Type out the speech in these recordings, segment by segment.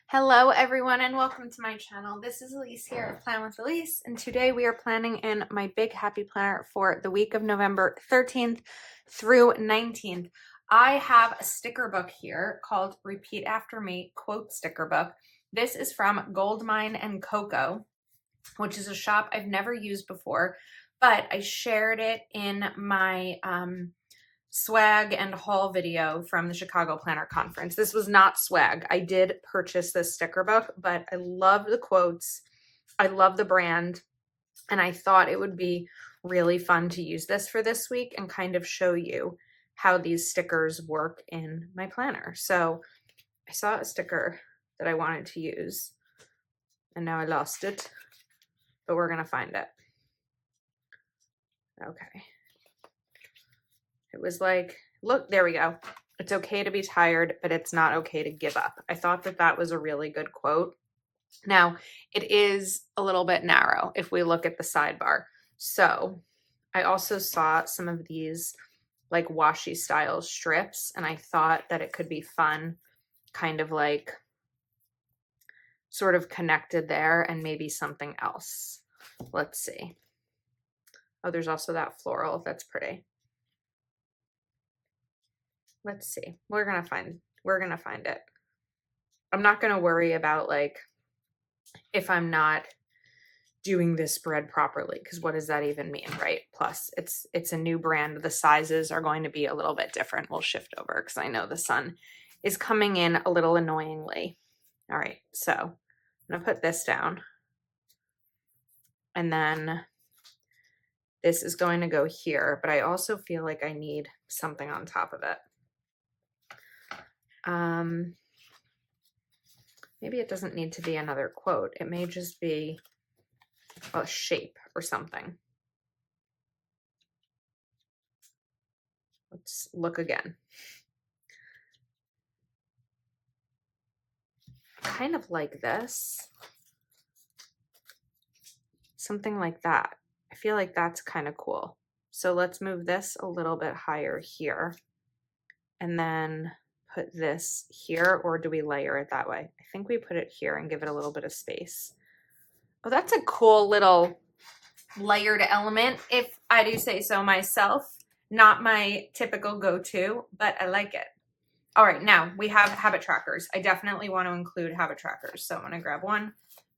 Hello everyone and welcome to my channel. This is Elise here of Plan with Elise, and today we are planning in my big happy planner for the week of November 13th through 19th. I have a sticker book here called Repeat After Me Quote Sticker Book. This is from Goldmine and Coco, which is a shop I've never used before, but I shared it in my swag and haul video from the Chicago Planner Conference. This was not swag. I did purchase this sticker book, but I love the quotes. I love the brand, and I thought it would be really fun to use this for this week and kind of show you how these stickers work in my planner. So I saw a sticker that I wanted to use, and now I lost it, but we're gonna find it. Okay. It was like, look, there we go. It's okay to be tired, but it's not okay to give up. I thought that that was a really good quote. Now, it is a little bit narrow if we look at the sidebar. So I also saw some of these like washi style strips, and I thought that it could be fun, kind of like sort of connected there and maybe something else. Let's see. Oh, there's also that floral. That's pretty. Let's see. We're gonna find it. I'm not gonna worry about like if I'm not doing this spread properly, because what does that even mean, right? Plus it's a new brand. The sizes are going to be a little bit different. We'll shift over because I know the sun is coming in a little annoyingly. All right, so I'm gonna put this down, and then this is going to go here, but I also feel like I need something on top of it. Maybe it doesn't need to be another quote. It may just be a shape or something. Let's look again. Kind of like this. Something like that. I feel like that's kind of cool. So let's move this a little bit higher here, and then put this here, or do we layer it that way? I think we put it here and give it a little bit of space. Oh, that's a cool little layered element, if I do say so myself. Not my typical go-to, but I like it. All right, now we have habit trackers. I definitely want to include habit trackers. So I'm going to grab 1,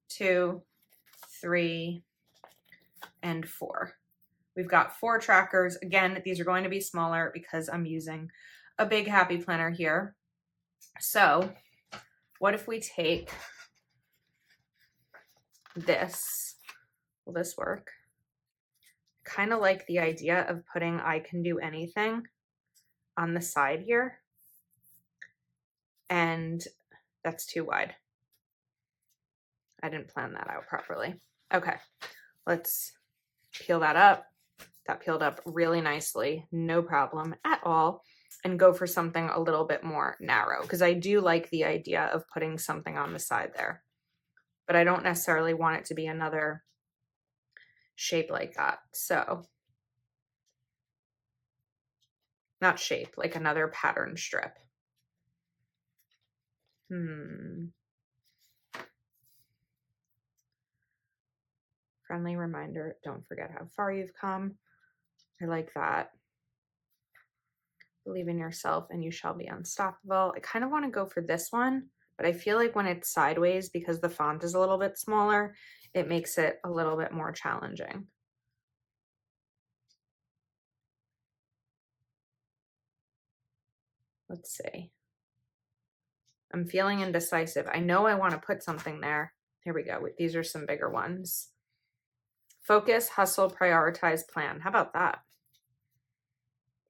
2, 3, and 4. We've got 4 trackers. Again, these are going to be smaller because I'm using a big happy planner here. So what if we take this? Will this work? Kind of like the idea of putting I can do anything on the side here. And that's too wide. I didn't plan that out properly. Okay, let's peel that up. That peeled up really nicely, no problem at all, and go for something a little bit more narrow, because I do like the idea of putting something on the side there, but I don't necessarily want it to be another shape like that. So, not shape, like another pattern strip. Friendly reminder, don't forget how far you've come. I like that. Believe in yourself and you shall be unstoppable. I kind of want to go for this one, but I feel like when it's sideways, because the font is a little bit smaller, it makes it a little bit more challenging. Let's see. I'm feeling indecisive. I know I want to put something there. Here we go. These are some bigger ones. Focus, hustle, prioritize, plan. How about that?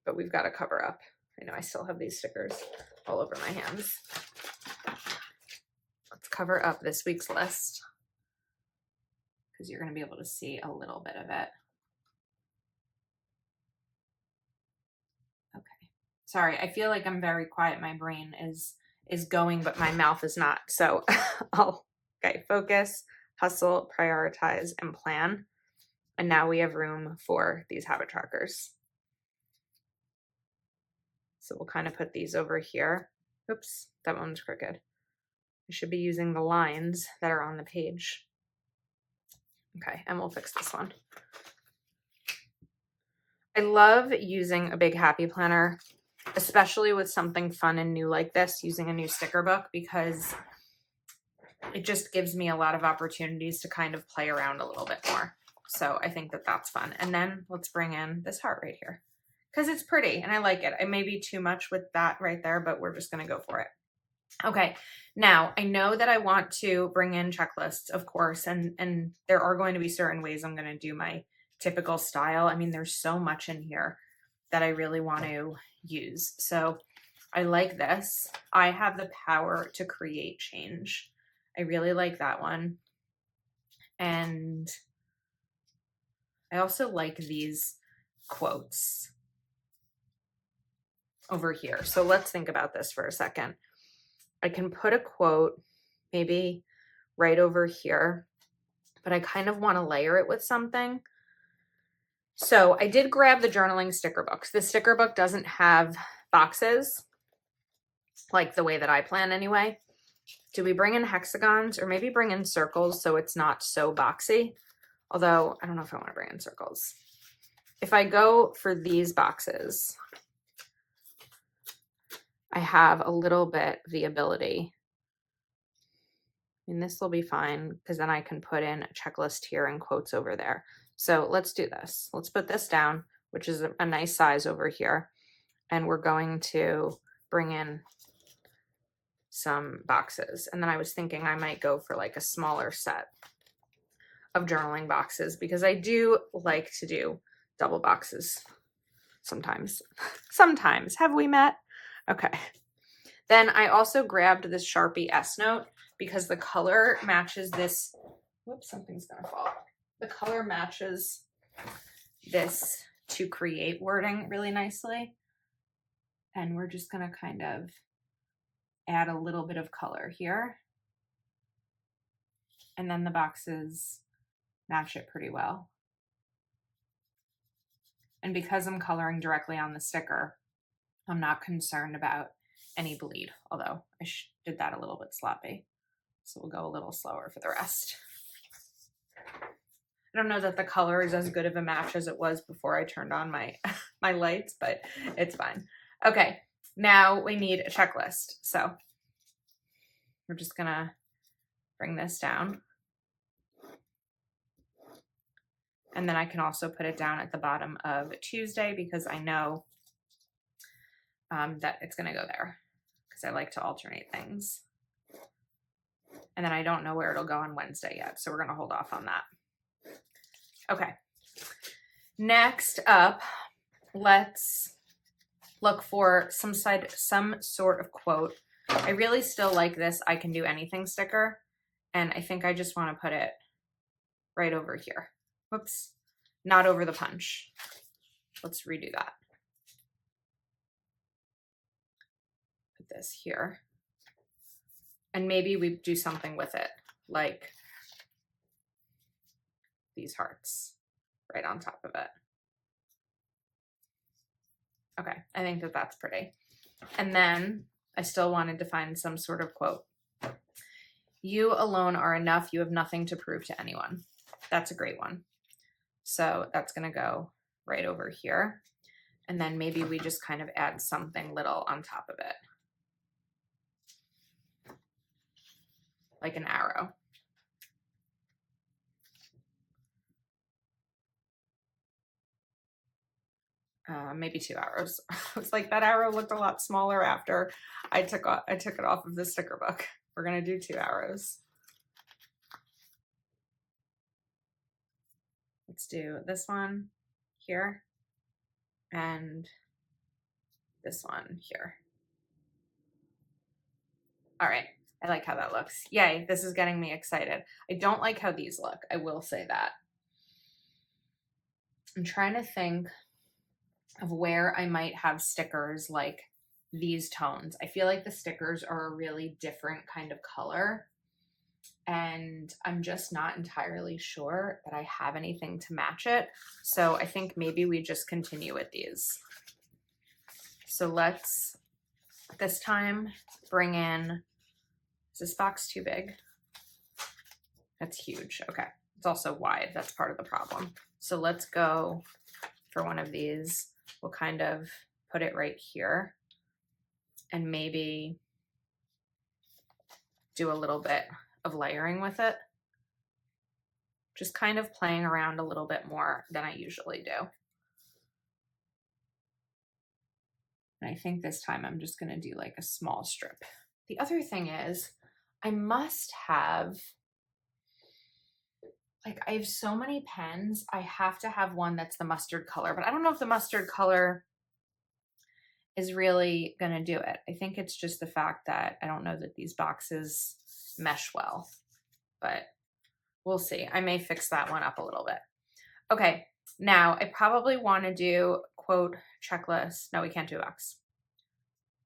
But we've got to cover up. I know I still have these stickers all over my hands. Let's cover up this week's list, because you're going to be able to see a little bit of it. Okay. Sorry, I feel like I'm very quiet. My brain is going, but my mouth is not. So okay, focus, hustle, prioritize, and plan. And now we have room for these habit trackers. So we'll kind of put these over here. Oops, that one's crooked. I should be using the lines that are on the page. Okay, and we'll fix this one. I love using a big happy planner, especially with something fun and new like this, using a new sticker book, because it just gives me a lot of opportunities to kind of play around a little bit more. So I think that that's fun. And then let's bring in this heart right here because it's pretty and I like it. It may be too much with that right there, but we're just going to go for it. Okay. Now I know that I want to bring in checklists, of course, and there are going to be certain ways I'm going to do my typical style. I mean, there's so much in here that I really want to use. So I like this. I have the power to create change. I really like that one. And I also like these quotes over here. So let's think about this for a second. I can put a quote maybe right over here, but I kind of want to layer it with something. So I did grab the journaling sticker books. The sticker book doesn't have boxes like the way that I plan anyway. Do we bring in hexagons or maybe bring in circles so it's not so boxy? Although I don't know if I want to bring in circles. If I go for these boxes, I have a little bit the ability. And this will be fine because then I can put in a checklist here and quotes over there. So let's do this. Let's put this down, which is a nice size over here. And we're going to bring in some boxes. And then I was thinking I might go for like a smaller set of journaling boxes because I do like to do double boxes sometimes. Sometimes. Have we met? Okay. Then I also grabbed this Sharpie S Note because the color matches this. Whoops, something's gonna fall. The color matches this to create wording really nicely. And we're just gonna kind of add a little bit of color here. And then the boxes match it pretty well. And because I'm coloring directly on the sticker, I'm not concerned about any bleed, although I did that a little bit sloppy. So we'll go a little slower for the rest. I don't know that the color is as good of a match as it was before I turned on my, my lights, but it's fine. Okay, now we need a checklist. So we're just gonna bring this down. And then I can also put it down at the bottom of Tuesday because I know that it's gonna go there because I like to alternate things. And then I don't know where it'll go on Wednesday yet, so we're gonna hold off on that. Okay, next up, let's look for some sort of quote. I really still like this I can do anything sticker, and I think I just want to put it right over here. Whoops, not over the punch. Let's redo that. Put this here. And maybe we do something with it, like these hearts right on top of it. Okay, I think that that's pretty. And then I still wanted to find some sort of quote. You alone are enough. You have nothing to prove to anyone. That's a great one. So that's going to go right over here. And then maybe we just kind of add something little on top of it. Like an arrow. Maybe 2 arrows. It's like that arrow looked a lot smaller after I took it off of the sticker book. We're gonna do 2 arrows. Let's do this one here and this one here. All right, I like how that looks. Yay, this is getting me excited. I don't like how these look, I will say that. I'm trying to think of where I might have stickers like these tones. I feel like the stickers are a really different kind of color, and I'm just not entirely sure that I have anything to match it. So I think maybe we just continue with these. So let's this time bring in Is this box too big? That's huge. Okay. It's also wide. That's part of the problem. So let's go for one of these. We'll kind of put it right here and maybe do a little bit of layering with it. Just kind of playing around a little bit more than I usually do. And I think this time I'm just going to do like a small strip. The other thing is I must have, like, I have so many pens. I have to have one that's the mustard color, but I don't know if the mustard color is really going to do it. I think it's just the fact that I don't know that these boxes mesh well, but we'll see. I may fix that one up a little bit. Okay. Now I probably want to do quote checklist. No, we can't do a box.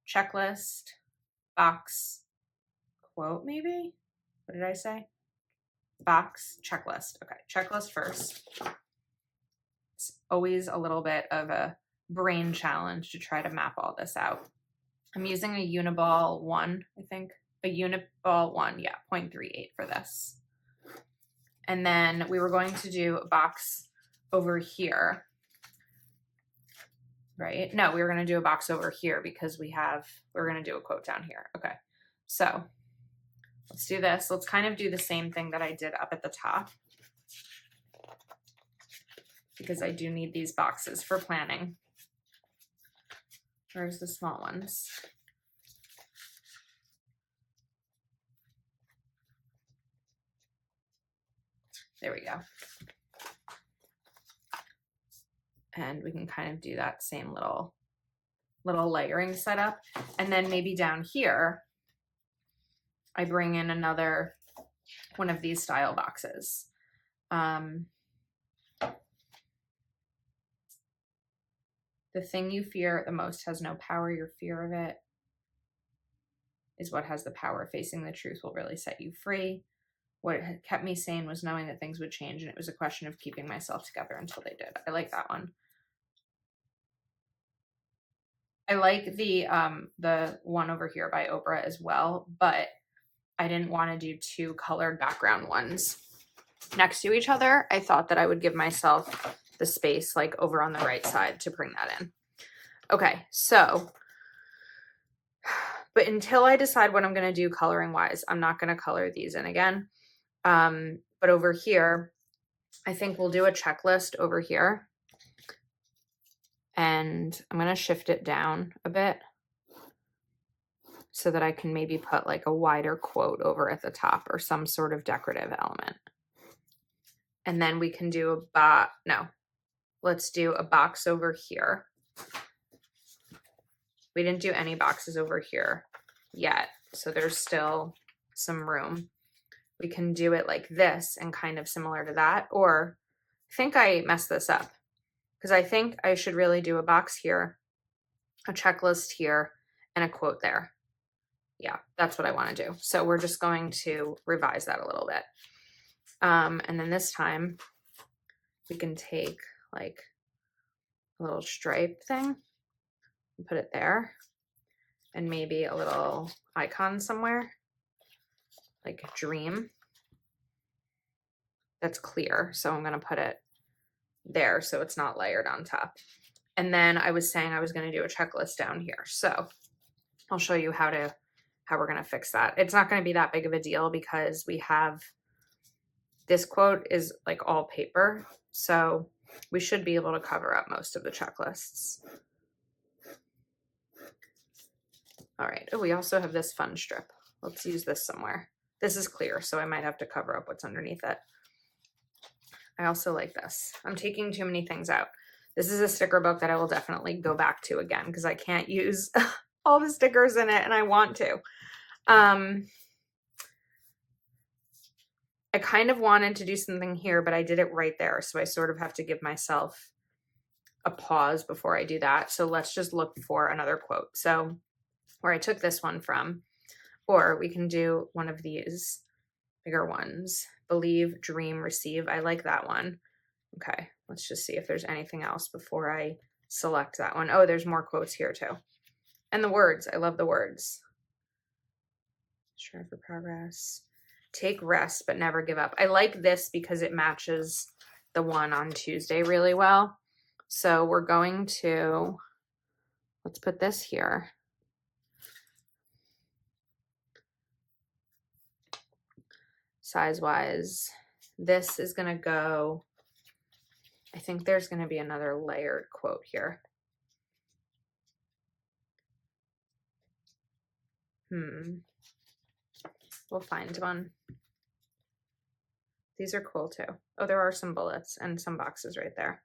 Checklist, box, quote maybe? What did I say? Box, checklist. Okay, checklist first. It's always a little bit of a brain challenge to try to map all this out. I'm using a Uniball 1, I think. A Uniball 1, yeah, 0.38 for this. And then we were going to do a box over here, right? No, we were going to do a box over here because we're going to do a quote down here. Okay, so let's do this. Let's kind of do the same thing that I did up at the top because I do need these boxes for planning. Where's the small ones? There we go. And we can kind of do that same little layering setup. And then maybe down here, I bring in another one of these style boxes. The thing you fear the most has no power. Your fear of it is what has the power. Facing the truth will really set you free. What had kept me sane was knowing that things would change, and it was a question of keeping myself together until they did. I like that one. I like the one over here by Oprah as well, but I didn't want to do two colored background ones next to each other. I thought that I would give myself the space like over on the right side to bring that in. Okay, so, but until I decide what I'm going to do coloring wise, I'm not going to color these in again. But over here, I think we'll do a checklist over here. And I'm going to shift it down a bit so that I can maybe put like a wider quote over at the top or some sort of decorative element. And then we can do let's do a box over here. We didn't do any boxes over here yet, so there's still some room. We can do it like this and kind of similar to that, or I think I messed this up because I think I should really do a box here, a checklist here, and a quote there. Yeah, that's what I want to do. So we're just going to revise that a little bit. And then this time we can take like a little stripe thing and put it there, and maybe a little icon somewhere, like dream. That's clear, so I'm going to put it there so it's not layered on top. And then I was saying I was going to do a checklist down here. So I'll show you how we're going to fix that. It's not going to be that big of a deal because we have this quote is like all paper. So we should be able to cover up most of the checklists. All right. Oh, we also have this fun strip. Let's use this somewhere. This is clear, so I might have to cover up what's underneath it. I also like this. I'm taking too many things out. This is a sticker book that I will definitely go back to again because I can't use all the stickers in it and I want to. I kind of wanted to do something here, but I did it right there. So I sort of have to give myself a pause before I do that. So let's just look for another quote. So where I took this one from, or we can do one of these bigger ones. Believe, dream, receive. I like that one. Okay, let's just see if there's anything else before I select that one. Oh, there's more quotes here too. And the words. I love the words. Strive for progress. Take rest, but never give up. I like this because it matches the one on Tuesday really well. So we're going to, let's put this here. Size-wise, this is going to go, I think there's going to be another layered quote here. We'll find one. These are cool too. Oh, there are some bullets and some boxes right there.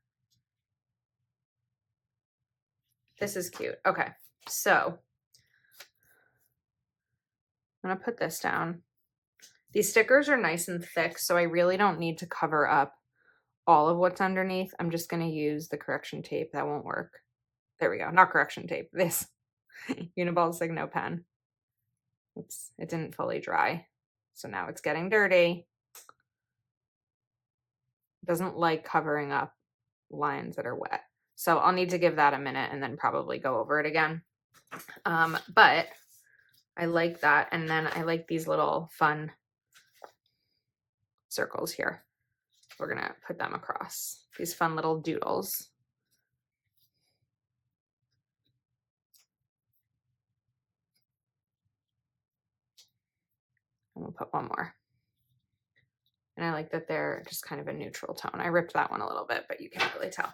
This is cute. Okay, so I'm gonna put this down. These stickers are nice and thick, so I really don't need to cover up all of what's underneath. I'm just gonna use the correction tape. That won't work. There we go. Not correction tape. This Uniball Signo pen. Oops, it didn't fully dry. So now it's getting dirty. It doesn't like covering up lines that are wet. So I'll need to give that a minute and then probably go over it again. But I like that. And then I like these little fun circles here. We're gonna put them across. These fun little doodles. And we'll put one more. And I like that they're just kind of a neutral tone. I ripped that one a little bit, but you can't really tell.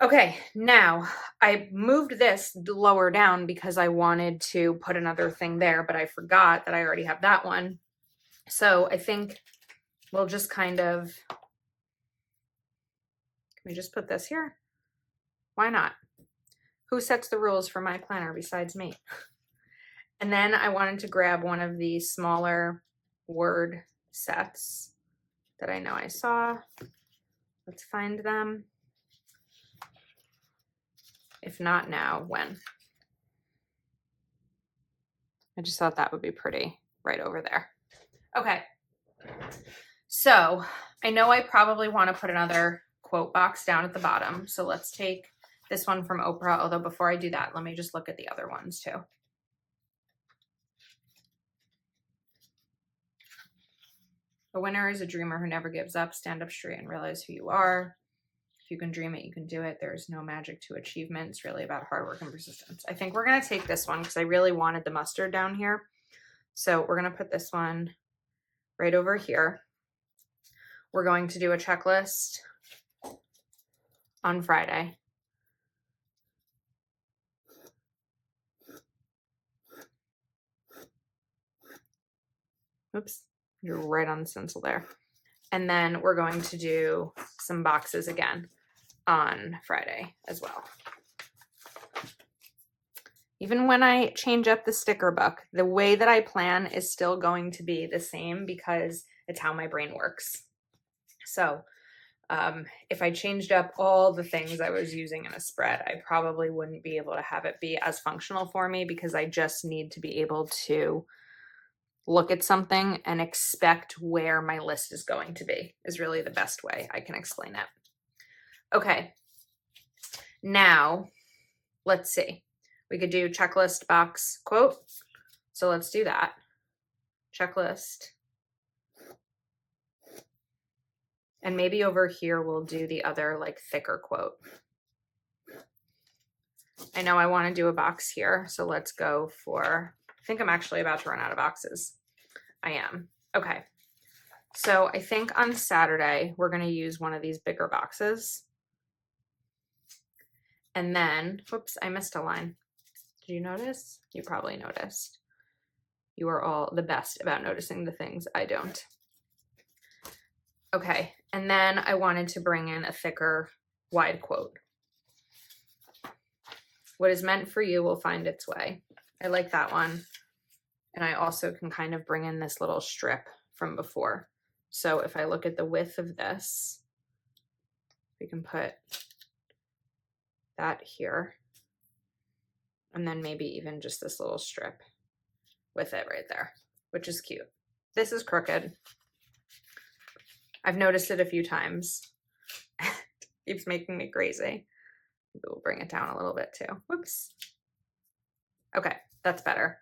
Okay, now I moved this lower down because I wanted to put another thing there, but I forgot that I already have that one. So I think we'll just kind of, can we just put this here? Why not? Who sets the rules for my planner besides me? And then I wanted to grab one of these smaller word sets that I know I saw. Let's find them. If not now, when? I just thought that would be pretty right over there. Okay. So I know I probably want to put another quote box down at the bottom. So let's take this one from Oprah. Although before I do that, let me just look at the other ones too. A winner is a dreamer who never gives up. Stand up straight and realize who you are. If you can dream it, you can do it. There's no magic to achievement. It's really about hard work and persistence. I think we're going to take this one because I really wanted the mustard down here. So we're going to put this one right over here. We're going to do a checklist on Friday. Oops, you're right on the stencil there. And then we're going to do some boxes again on Friday as well. Even when I change up the sticker book, the way that I plan is still going to be the same because it's how my brain works. So if I changed up all the things I was using in a spread, I probably wouldn't be able to have it be as functional for me because I just need to be able to look at something and expect where my list is going to be is really the best way I can explain it. Okay, now let's see. We could do checklist, box, quote. So let's do that. Checklist. And maybe over here we'll do the other like thicker quote. I know I want to do a box here, so let's go for, I think I'm actually about to run out of boxes. I am. Okay. So I think on Saturday, we're going to use one of these bigger boxes. And then, whoops, I missed a line. Did you notice? You probably noticed. You are all the best about noticing the things I don't. Okay. And then I wanted to bring in a thicker, wide quote. What is meant for you will find its way. I like that one. And I also can kind of bring in this little strip from before. So if I look at the width of this, we can put that here. And then maybe even just this little strip with it right there, which is cute. This is crooked. I've noticed it a few times. It keeps making me crazy. Maybe we'll bring it down a little bit too. Whoops. Okay, that's better.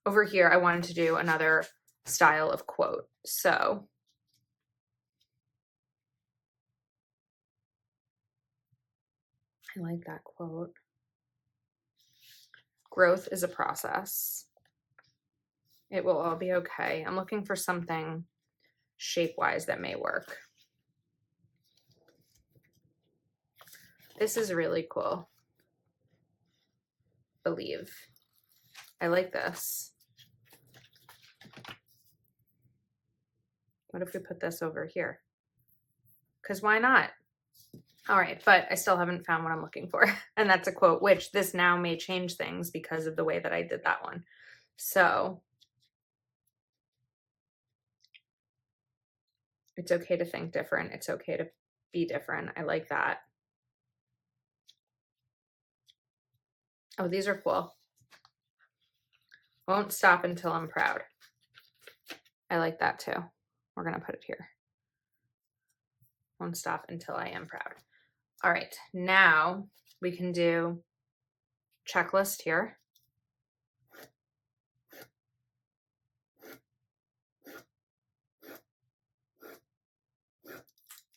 over here, I wanted to do another style of quote. So I like that quote. Growth is a process. It will all be okay. I'm looking for something shape-wise that may work. This is really cool. Believe. I like this. What if we put this over here? Because why not? All right, but I still haven't found what I'm looking for. And that's a quote, which this now may change things because of the way that I did that one. So it's okay to think different. It's okay to be different. I like that. Oh, these are cool. Won't stop until I'm proud. I like that too. We're going to put it here. Won't stop until I am proud. All right, now we can do checklist here.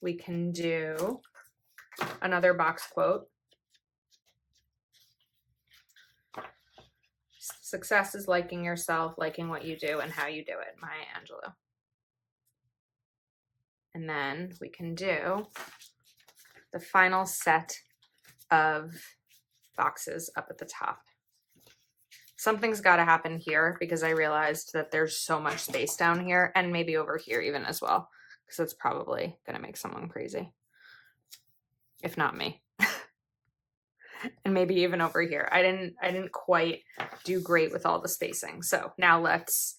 We can do another box quote. Success is liking yourself, liking what you do and how you do it, Maya Angelou. And then we can do the final set of boxes up at the top. Something's got to happen here because I realized that there's so much space down here and maybe over here even as well, because it's probably going to make someone crazy, if not me. And maybe even over here. I didn't quite do great with all the spacing. So now let's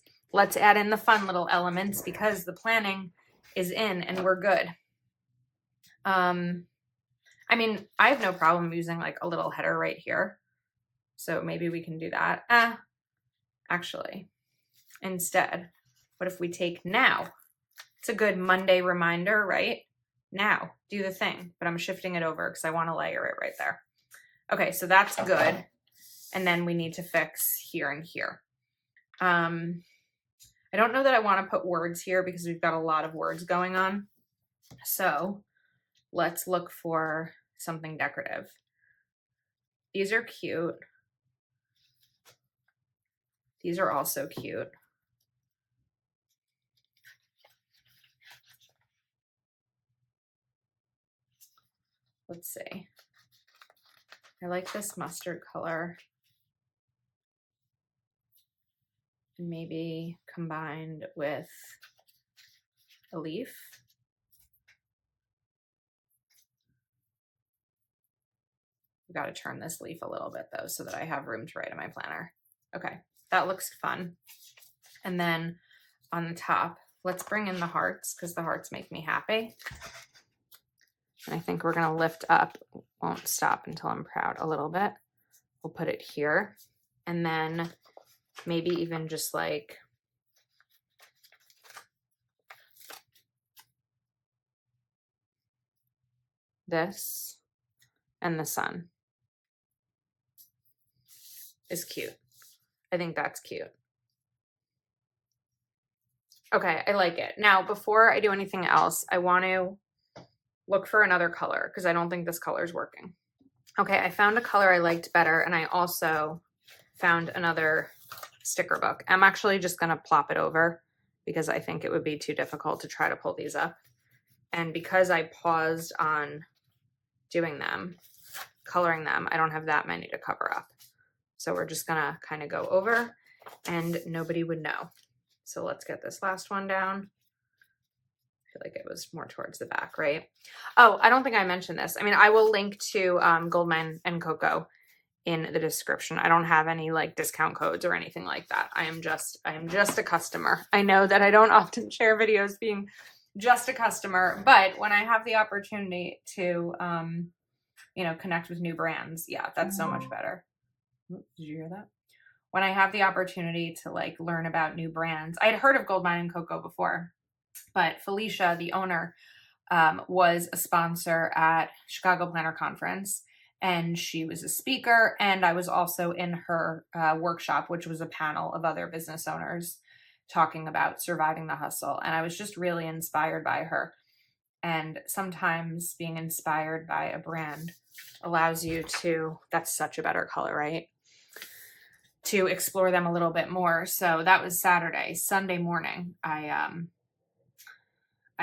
add in the fun little elements because the planning is in and we're good. I mean, I have no problem using like a little header right here. So maybe we can do that. Actually, instead, what if we take now? It's a good Monday reminder, right? Now, do the thing, but I'm shifting it over because I want to layer it right there. Okay, so that's good. And then we need to fix here and here. I don't know that I want to put words here because we've got a lot of words going on. So let's look for something decorative. These are cute. These are also cute. Let's see. I like this mustard color. Maybe combined with a leaf. I've got to turn this leaf a little bit though so that I have room to write in my planner. Okay, that looks fun. And then on the top, let's bring in the hearts because the hearts make me happy. And I think we're going to lift up, won't stop until I'm proud a little bit. We'll put it here. And then maybe even just like this and the sun is cute. I think that's cute. Okay, I like it. Now, before I do anything else, I want to look for another color because I don't think this color is working. Okay, I found a color I liked better, and I also found another sticker book. I'm actually just going to plop it over because I think it would be too difficult to try to pull these up. And because I paused on doing them, coloring them, I don't have that many to cover up. So we're just going to kind of go over and nobody would know. So let's get this last one down. I feel like it was more towards the back, right? Oh, I don't think I mentioned this. I mean, I will link to Goldmine and Coco in the description. I don't have any like discount codes or anything like that. I am just a customer. I know that I don't often share videos being just a customer, but when I have the opportunity to, you know, connect with new brands, yeah, that's so much better. Did you hear that? When I have the opportunity to like learn about new brands, I had heard of Goldmine and Coco before, but Felicia, the owner, was a sponsor at Chicago Planner Conference. and she was a speaker, and I was also in her workshop, which was a panel of other business owners talking about surviving the hustle, and I was just really inspired by her. And sometimes being inspired by a brand allows you to, that's such a better color, right? To explore them a little bit more. So that was Saturday. Sunday morning, I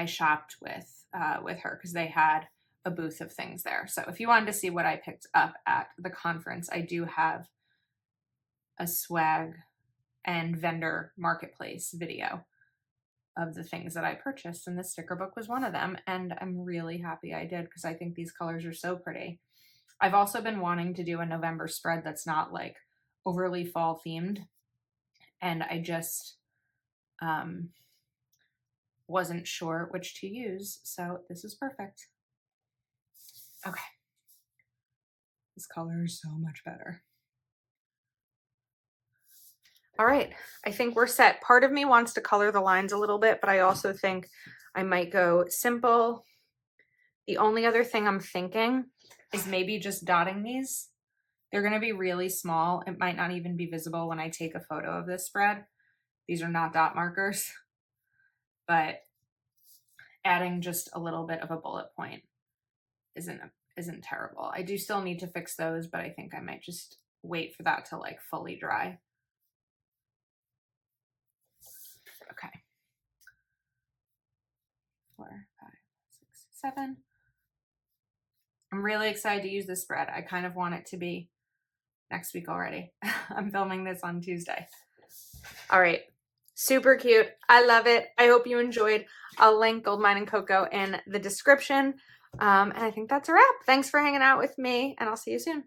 shopped with her because they had a booth of things there. So if you wanted to see what I picked up at the conference, I do have a swag and vendor marketplace video of the things that I purchased, and the sticker book was one of them, and I'm really happy I did because I think these colors are so pretty. I've also been wanting to do a November spread that's not like overly fall themed, and I just wasn't sure which to use, so this is perfect. Okay. This color is so much better. All right, I think we're set. Part of me wants to color the lines a little bit, but I also think I might go simple. The only other thing I'm thinking is maybe just dotting these. They're gonna be really small. It might not even be visible when I take a photo of this spread. These are not dot markers, but adding just a little bit of a bullet point isn't terrible. I do still need to fix those, but I think I might just wait for that to like fully dry. Okay. 4, 5, 6, 7. I'm really excited to use this spread. I kind of want it to be next week already. I'm filming this on Tuesday. All right. Super cute. I love it. I hope you enjoyed. I'll link Goldmine and Coco in the description. And I think that's a wrap. Thanks for hanging out with me, and I'll see you soon.